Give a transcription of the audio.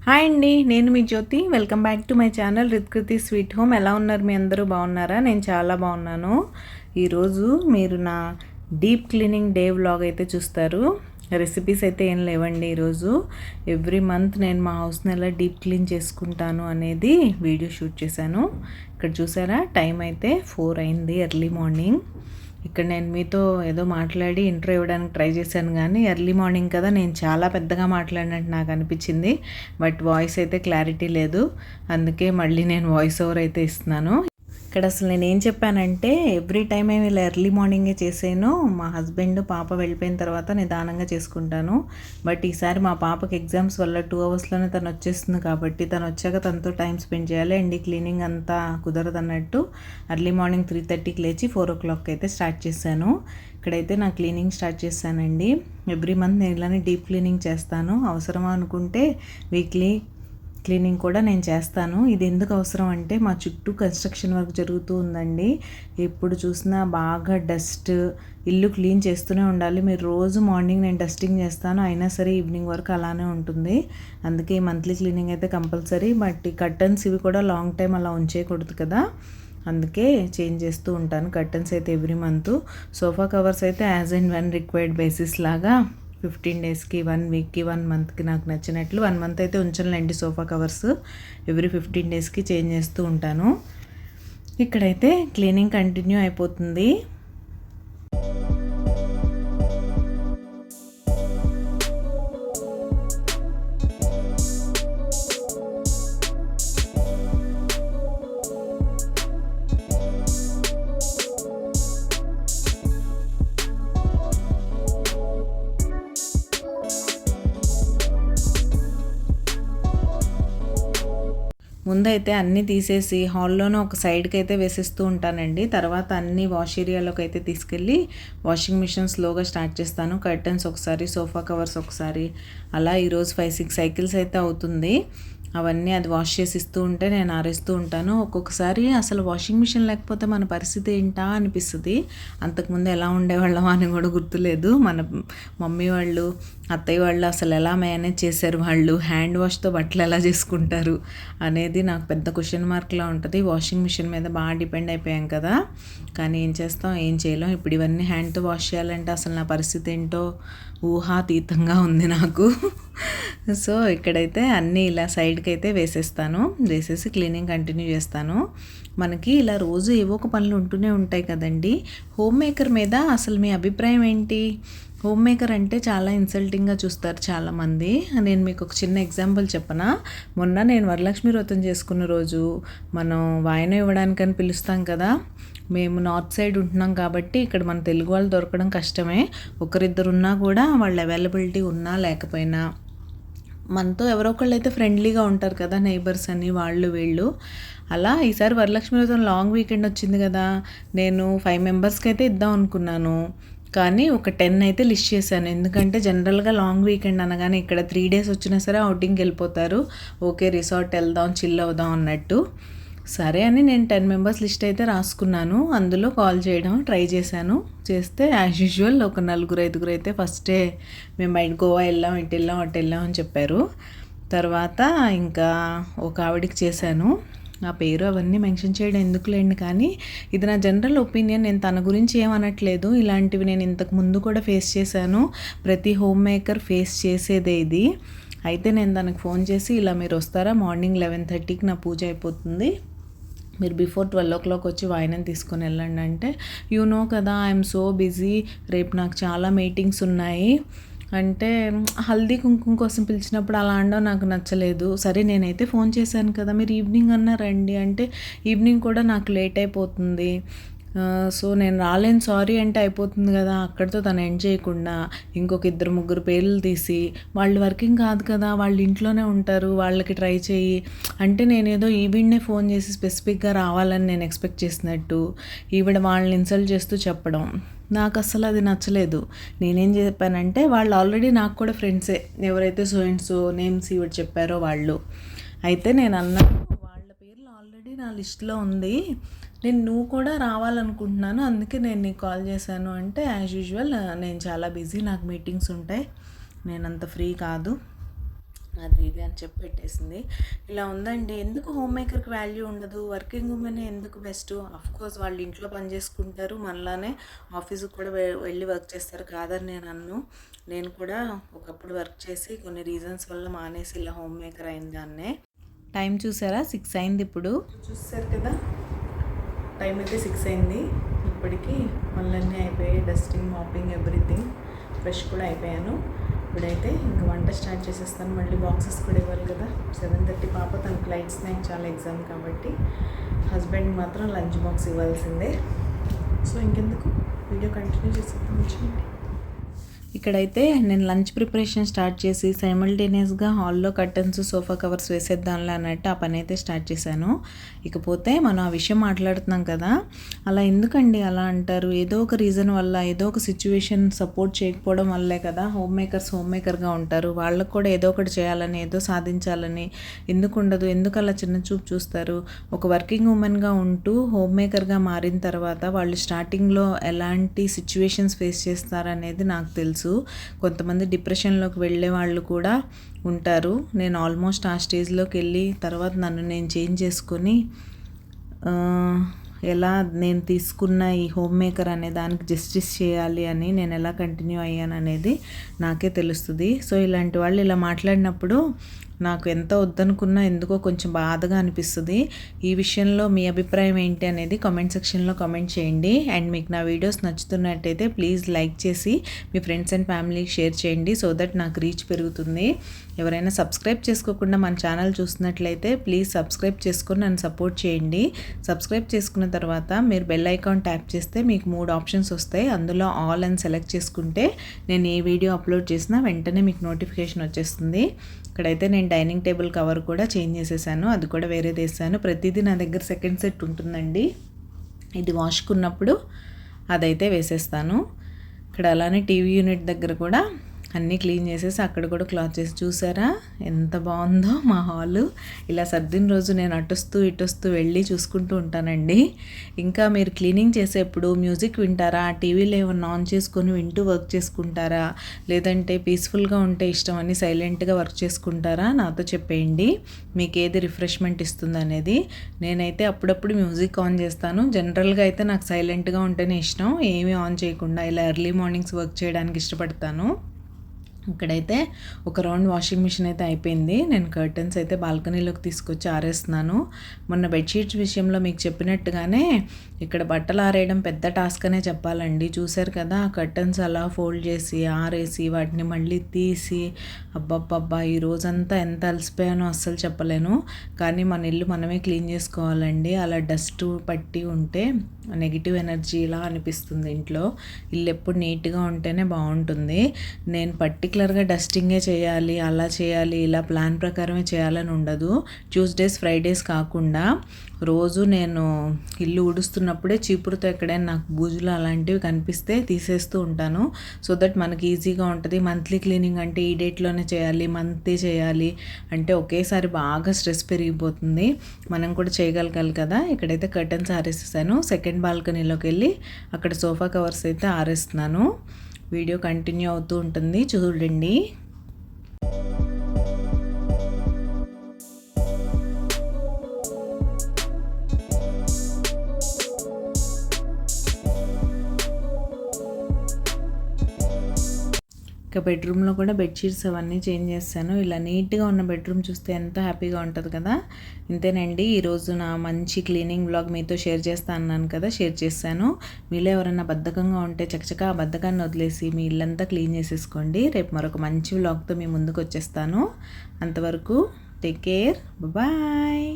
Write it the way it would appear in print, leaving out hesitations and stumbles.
Hi అండి, నేను మీ Jyothi. Welcome back to my channel Ritkriti sweet home. ఎలా ఉన్నారు మీ అందరూ? బాగున్నారా? నేను చాలా బాగున్నాను. ఈరోజు మీరు నా డీప్ క్లీనింగ్ డే వ్లాగ్ అయితే చూస్తారు. రెసిపీస్ అయితే ఏం లేవండి. ఈరోజు ఎవ్రీ మంత్ నేను మా హౌస్ని ఎలా డీప్ క్లీన్ చేసుకుంటాను అనేది వీడియో షూట్ చేశాను. ఇక్కడ చూసారా, టైం అయితే 4 అయింది, ఎర్లీ మార్నింగ్. ఇక్కడ నేను మీతో ఏదో మాట్లాడి ఇంట్రో ఇవ్వడానికి ట్రై చేశాను, కానీ ఎర్లీ మార్నింగ్ కదా, నేను చాలా పెద్దగా మాట్లాడినట్టు నాకు అనిపించింది. బట్ వాయిస్ అయితే క్లారిటీ లేదు, అందుకే మళ్ళీ నేను వాయిస్ ఓవర్ అయితే ఇస్తున్నాను. ఇక్కడ అసలు నేను ఏం చెప్పానంటే, ఎవ్రీ టైం ఏమి ఇలా ఎర్లీ మార్నింగే చేసాను. మా హస్బెండ్ పాప వెళ్ళిపోయిన తర్వాత నిదానంగా చేసుకుంటాను. బట్ ఈసారి మా పాపకి ఎగ్జామ్స్ వల్ల 2 అవర్స్లోనే తను వచ్చేస్తుంది కాబట్టి తను వచ్చాక తనతో టైం స్పెండ్ చేయాలి. అండ్ ఈ క్లీనింగ్ అంతా కుదరదు అన్నట్టు ఎర్లీ మార్నింగ్ 3:30కి లేచి 4 o'clock అయితే స్టార్ట్ చేశాను. ఇక్కడైతే నా క్లీనింగ్ స్టార్ట్ చేశానండి. ఎవ్రీ మంత్ నేను ఇలానే డీప్ క్లీనింగ్ చేస్తాను. అవసరమా అనుకుంటే వీక్లీ క్లీనింగ్ కూడా నేను చేస్తాను. ఇది ఎందుకు అవసరం అంటే, మా చుట్టూ కన్స్ట్రక్షన్ వర్క్ జరుగుతూ ఉందండి. ఎప్పుడు చూసినా బాగా డస్ట్, ఇల్లు క్లీన్ చేస్తూనే ఉండాలి. మీరు రోజు మార్నింగ్ నేను డస్టింగ్ చేస్తాను, అయినా సరే ఈవినింగ్ వరకు అలానే ఉంటుంది. అందుకే మంత్లీ క్లీనింగ్ అయితే కంపల్సరీ. బట్ ఈ కర్టన్స్ ఇవి కూడా లాంగ్ టైం అలా ఉంచేయకూడదు కదా, అందుకే చేంజ్ చేస్తూ ఉంటాను. కర్టన్స్ అయితే ఎవ్రీ మంత్, సోఫా కవర్స్ అయితే as and one required basis లాగా 15 డేస్కి, 1 వీక్కి, 1 మంత్కి నాకు నచ్చినట్లు. 1 మంత్ అయితే ఉంచనులేండి సోఫా కవర్స్. ఎవ్రీ 15 డేస్కి చేంజ్ చేస్తూ ఉంటాను. ఇక్కడైతే క్లీనింగ్ కంటిన్యూ అయిపోతుంది. ముందైతే అన్నీ తీసేసి హాల్లోనే ఒక సైడ్కి అయితే వేసేస్తూ ఉంటానండి. తర్వాత అన్నీ వాష్ ఏరియాలోకి అయితే తీసుకెళ్ళి వాషింగ్ మిషన్ స్లోగా స్టార్ట్ చేస్తాను. కర్టన్స్ ఒకసారి, సోఫా కవర్స్ ఒకసారి, అలా ఈరోజు 5-6 సైకిల్స్ అయితే అవుతుంది. అవన్నీ అది వాష్ చేసి ఇస్తూ ఉంటే నేను ఆరేస్తూ ఉంటాను. ఒక్కొక్కసారి అసలు వాషింగ్ మిషన్ లేకపోతే మన పరిస్థితి ఏంటా అనిపిస్తుంది. అంతకుముందు ఎలా ఉండేవాళ్ళం అని కూడా గుర్తులేదు. మన మమ్మీ వాళ్ళు, అత్తయ్య వాళ్ళు అసలు ఎలా మేనేజ్ చేశారు, వాళ్ళు హ్యాండ్ వాష్తో బట్టలు ఎలా చేసుకుంటారు అనేది నాకు పెద్ద క్వశ్చన్ మార్క్లా ఉంటుంది. వాషింగ్ మిషన్ మీద బాగా డిపెండ్ అయిపోయాం కదా, కానీ ఏం చేస్తాం, ఏం చేయలేం. ఇప్పుడు ఇవన్నీ హ్యాండ్తో వాష్ చేయాలంటే అసలు నా పరిస్థితి ఏంటో ఊహాతీతంగా ఉంది నాకు. సో ఇక్కడైతే అన్నీ ఇలా సైడ్కి అయితే వేసేస్తాను. వేసేసి క్లీనింగ్ కంటిన్యూ చేస్తాను. మనకి ఇలా రోజు ఏవో ఒక పనులు ఉంటూనే ఉంటాయి కదండి. హోమ్ మేకర్ మీద అసలు మీ అభిప్రాయం ఏంటి? హోమ్ మేకర్ అంటే చాలా ఇన్సల్టింగ్గా చూస్తారు చాలామంది. నేను మీకు ఒక చిన్న ఎగ్జాంపుల్ చెప్పనా. మొన్న నేను వరలక్ష్మి వ్రతం చేసుకున్న రోజు, మనం వాయనం ఇవ్వడానికని పిలుస్తాం కదా, మేము నార్త్ సైడ్ ఉంటున్నాం కాబట్టి ఇక్కడ మన తెలుగు వాళ్ళు దొరకడం కష్టమే. ఒకరిద్దరు ఉన్నా కూడా వాళ్ళ అవైలబిలిటీ ఉన్నా లేకపోయినా మనతో ఎవరో ఒకళ్ళు అయితే ఫ్రెండ్లీగా ఉంటారు కదా, నైబర్స్ అని, వాళ్ళు వీళ్ళు. అలా ఈసారి వరలక్ష్మి వ్రతం లాంగ్ వీకెండ్ వచ్చింది కదా, నేను 5 మెంబర్స్కి అయితే ఇద్దాం అనుకున్నాను, కానీ ఒక 10 అయితే లిస్ట్ చేశాను. ఎందుకంటే జనరల్గా లాంగ్ వీకెండ్ అనగానే ఇక్కడ 3 days వచ్చినా సరే అవుటింగ్కి వెళ్ళిపోతారు. ఓకే, రిసార్ట్ వెళ్దాం, చిల్ అవుదాం అన్నట్టు. సరే అని నేను 10 మెంబర్స్ లిస్ట్ అయితే రాసుకున్నాను. అందులో కాల్ చేయడం ట్రై చేశాను. చేస్తే యాజ్ యూజువల్ ఒక 4-5 అయితే ఫస్టే మేము బయట గోవా వెళ్ళాం, ఇటు వెళ్ళాం, అటు వెళ్ళాం అని చెప్పారు. తర్వాత ఇంకా ఒక ఆవిడికి చేశాను. ఆ పేరు అవన్నీ మెన్షన్ చేయడం ఎందుకులేండి, కానీ ఇది నా జనరల్ ఒపీనియన్. నేను తన గురించి ఏమనట్లేదు. ఇలాంటివి నేను ఇంతకు ముందు కూడా ఫేస్ చేశాను. ప్రతి హోమ్ మేకర్ ఫేస్ చేసేదే ఇది. అయితే నేను తనకు ఫోన్ చేసి, ఇలా మీరు వస్తారా, మార్నింగ్ 11:30కి నా పూజ అయిపోతుంది, మీరు బిఫోర్ 12 o'clock వచ్చి వాయినం తీసుకొని వెళ్ళండి అంటే, యూ నో కదా ఐఎమ్ సో బిజీ, రేపు నాకు చాలా మీటింగ్స్ ఉన్నాయి అంటే, హల్దీ కుంకుమ కోసం పిలిచినప్పుడు అలా అనడం నాకు నచ్చలేదు. సరే నేనైతే ఫోన్ చేశాను కదా, మీరు ఈవినింగ్ అన్నా రండి అంటే, ఈవినింగ్ కూడా నాకు లేట్ అయిపోతుంది, సో నేను రాలేను సారీ అంటే అయిపోతుంది కదా. అక్కడితో తను ఎండ్ చేయకుండా ఇంకొక 2-3 పేర్లు తీసి, వాళ్ళు వర్కింగ్ కాదు కదా, వాళ్ళు ఇంట్లోనే ఉంటారు, వాళ్ళకి ట్రై చేయి అంటే, నేనేదో ఈవిడ్నే ఫోన్ చేసి స్పెసిఫిక్గా రావాలని నేను ఎక్స్పెక్ట్ చేసినట్టు ఈవిడ వాళ్ళని ఇన్సల్ట్ చేస్తూ చెప్పడం నాకు అసలు అది నచ్చలేదు. నేనేం చెప్పానంటే, వాళ్ళు ఆల్రెడీ నాకు కూడా ఫ్రెండ్సే, ఎవరైతే సో అండ్ సో నేమ్స్ ఈవిడ చెప్పారో వాళ్ళు. అయితే నేను అన్నాను, వాళ్ళ పేర్లు ఆల్రెడీ నా లిస్ట్లో ఉంది, నువ్వు కూడా రావాలనుకుంటున్నాను, అందుకే నేను నీకు కాల్ చేశాను అంటే, యాజ్ యూజువల్ నేను చాలా బిజీ, నాకు మీటింగ్స్ ఉంటాయి, నేనంత ఫ్రీ కాదు, అది ఇది అని చెప్పి పెట్టేసింది. ఇలా ఉందండి. ఎందుకు హోమ్ మేకర్కి వాల్యూ ఉండదు? వర్కింగ్ ఉమెన్ ఎందుకు బెస్ట్? కోర్స్ వాళ్ళు ఇంట్లో పని చేసుకుంటారు, మనలానే ఆఫీస్కి కూడా వెళ్ళి వర్క్ చేస్తారు, కాదని నేను అన్ను. నేను కూడా ఒకప్పుడు వర్క్ చేసి కొన్ని రీజన్స్ వల్ల మానేసి ఇలా హోమ్ మేకర్ అయిన దాన్నే. టైం చూసారా, 6 అయింది. ఇప్పుడు చూసారు కదా, టైం అయితే 6 అయింది. ఇప్పటికీ పనులన్నీ అయిపోయాయి, డస్టింగ్, మాపింగ్, ఎవ్రీథింగ్. ఫ్రెష్ కూడా అయిపోయాను. ఇప్పుడైతే ఇంకా వంట స్టార్ట్ చేసేస్తాను. మళ్ళీ బాక్సెస్ కూడా ఇవ్వాలి కదా. 7:30 పాప తనకు లైట్ స్నాక్ చాలా ఎగ్జామ్ కాబట్టి, హస్బెండ్ మాత్రం లంచ్ బాక్స్ ఇవ్వాల్సిందే. సో ఇంకెందుకు, వీడియో కంటిన్యూ చేసేద్దాం. చూడండి, ఇక్కడైతే నేను లంచ్ ప్రిపరేషన్ స్టార్ట్ చేసి సైమల్టేనియస్గా హాల్లో కర్టన్స్, సోఫా కవర్స్ వేసేద్దాంలే అన్నట్టు ఆ పని అయితే స్టార్ట్ చేశాను. ఇకపోతే మనం ఆ విషయం మాట్లాడుతున్నాం కదా, అలా ఎందుకండి అలా అంటారు? ఏదో ఒక రీజన్ వల్ల, ఏదో ఒక సిచ్యువేషన్ సపోర్ట్ చేయకపోవడం వల్లే కదా హోమ్ మేకర్గా ఉంటారు. వాళ్ళకు కూడా ఏదో ఒకటి చేయాలని, ఏదో సాధించాలని ఎందుకు ఉండదు? ఎందుకు అలా చిన్న చూపు చూస్తారు? ఒక వర్కింగ్ ఉమెన్గా ఉంటూ హోమ్ మేకర్గా మారిన తర్వాత వాళ్ళు స్టార్టింగ్లో ఎలాంటి సిచ్యువేషన్స్ ఫేస్ చేస్తారనేది నాకు తెలుసు. కొంతమంది డిప్రెషన్లోకి వెళ్ళే వాళ్ళు కూడా ఉంటారు. నేను ఆల్మోస్ట్ ఆ స్టేజ్లోకి వెళ్ళి తర్వాత నన్ను నేను చేంజ్ చేసుకొని ఎలా నేను తీసుకున్న ఈ హోమ్ మేకర్ అనే దానికి జస్టిస్ చేయాలి అని నేను ఎలా కంటిన్యూ అయ్యాను అనేది నాకే తెలుస్తుంది. సో ఇలాంటి వాళ్ళు ఇలా మాట్లాడినప్పుడు నాకు ఎంత వద్దనుకున్నా ఎందుకో కొంచెం బాధగా అనిపిస్తుంది. ఈ విషయంలో మీ అభిప్రాయం ఏంటి అనేది కామెంట్ సెక్షన్లో కామెంట్ చేయండి. అండ్ మీకు నా వీడియోస్ నచ్చుతున్నట్టయితే ప్లీజ్ లైక్ చేసి మీ ఫ్రెండ్స్ అండ్ ఫ్యామిలీకి షేర్ చేయండి, సో దట్ నాకు రీచ్ పెరుగుతుంది. ఎవరైనా సబ్స్క్రైబ్ చేసుకోకుండా మన ఛానల్ చూస్తున్నట్లయితే ప్లీజ్ సబ్స్క్రైబ్ చేసుకొని నన్ను సపోర్ట్ చేయండి. సబ్స్క్రైబ్ చేసుకున్న తర్వాత మీరు బెల్ ఐకాన్ ట్యాప్ చేస్తే మీకు 3 ఆప్షన్స్ వస్తాయి. అందులో ఆల్ అని సెలెక్ట్ చేసుకుంటే నేను ఏ వీడియో అప్లోడ్ చేసినా వెంటనే మీకు నోటిఫికేషన్ వచ్చేస్తుంది. ఇక్కడైతే నేను డైనింగ్ టేబుల్ కవర్ కూడా చేంజ్ చేసేసాను, అది కూడా వేరేది వేసాను. ప్రతిదీ నా దగ్గర సెకండ్ సెట్ ఉంటుందండి. ఇది వాష్కున్నప్పుడు అదైతే వేసేస్తాను. ఇక్కడ అలానే టీవీ యూనిట్ దగ్గర కూడా అన్నీ క్లీన్ చేసేసి అక్కడ కూడా క్లాత్ చేసి, చూసారా ఎంత బాగుందో మా హాలు. ఇలా సర్దిన రోజు నేను అటొస్తూ ఇటొస్తూ వెళ్ళి చూసుకుంటూ ఉంటానండి. ఇంకా మీరు క్లీనింగ్ చేసేప్పుడు మ్యూజిక్ వింటారా, టీవీలో ఏమన్నా ఆన్ చేసుకొని వింటూ వర్క్ చేసుకుంటారా, లేదంటే పీస్ఫుల్గా ఉంటే ఇష్టం అని సైలెంట్గా వర్క్ చేసుకుంటారా? నాతో చెప్పేయండి మీకు ఏది రిఫ్రెష్మెంట్ ఇస్తుంది అనేది. నేనైతే అప్పుడప్పుడు మ్యూజిక్ ఆన్ చేస్తాను. జనరల్గా అయితే నాకు సైలెంట్గా ఉంటేనే ఇష్టం, ఏమీ ఆన్ చేయకుండా ఇలా ఎర్లీ మార్నింగ్స్ వర్క్ చేయడానికి ఇష్టపడతాను. ఇక్కడైతే ఒక రౌండ్ వాషింగ్ మిషన్ అయితే అయిపోయింది. నేను కర్టన్స్ అయితే బాల్కనీలోకి తీసుకొచ్చి ఆరేస్తున్నాను. మొన్న బెడ్షీట్స్ విషయంలో మీకు చెప్పినట్టుగానే ఇక్కడ బట్టలు ఆరేయడం పెద్ద టాస్క్ అనే చెప్పాలండి. చూశారు కదా, ఆ కర్టన్స్ అలా ఫోల్డ్ చేసి ఆరేసి వాటిని మళ్ళీ తీసి, అబ్బబ్బబ్బా ఈ రోజంతా ఎంత అలసిపోయానో అస్సలు చెప్పలేను. కానీ మన ఇల్లు మనమే క్లీన్ చేసుకోవాలండి. అలా డస్ట్ పట్టి ఉంటే నెగిటివ్ ఎనర్జీ ఇలా అనిపిస్తుంది ఇంట్లో. ఇల్లు ఎప్పుడు నీట్గా ఉంటేనే బాగుంటుంది. నేను పర్టికులర్గా డస్టింగే చేయాలి, అలా చేయాలి, ఇలా ప్లాన్ ప్రకారమే చేయాలని ఉండదు. ట్యూస్డేస్, ఫ్రైడేస్ కాకుండా రోజు నేను ఇల్లు ఊడుస్తున్నప్పుడే చీపురుతో ఎక్కడైనా నాకు బూజులు అలాంటివి కనిపిస్తే తీసేస్తూ ఉంటాను. సో దట్ మనకి ఈజీగా ఉంటుంది. మంత్లీ క్లీనింగ్ అంటే ఈ డేట్లోనే చేయాలి, మంత్లీ చేయాలి అంటే ఒకేసారి బాగా స్ట్రెస్ పెరిగిపోతుంది. మనం కూడా చేయగలగాలి కదా. ఇక్కడైతే కర్టన్స్ ఆరేసేసాను. సెకండ్ బాల్కనీలోకి వెళ్ళి అక్కడ సోఫా కవర్స్ అయితే ఆరేస్తున్నాను. వీడియో కంటిన్యూ అవుతూ ఉంటుంది, చూడండి. ఇక బెడ్రూమ్లో కూడా బెడ్షీట్స్ అవన్నీ చేంజ్ చేస్తాను. ఇలా నీట్గా ఉన్న బెడ్రూమ్ చూస్తే ఎంతో హ్యాపీగా ఉంటుంది కదా. ఇంతేనండి, ఈరోజు నా మంచి క్లీనింగ్ వ్లాగ్ మీతో షేర్ చేస్తా అన్నాను కదా, షేర్ చేశాను. మీలో ఎవరైనా బద్ధకంగా ఉంటే చకచకా ఆ బద్ధకాన్ని వదిలేసి మీ ఇల్లంతా క్లీన్ చేసేసుకోండి. రేపు మరొక మంచి వ్లాగ్తో మీ ముందుకు వచ్చేస్తాను. అంతవరకు టేక్ కేర్, బాయ్.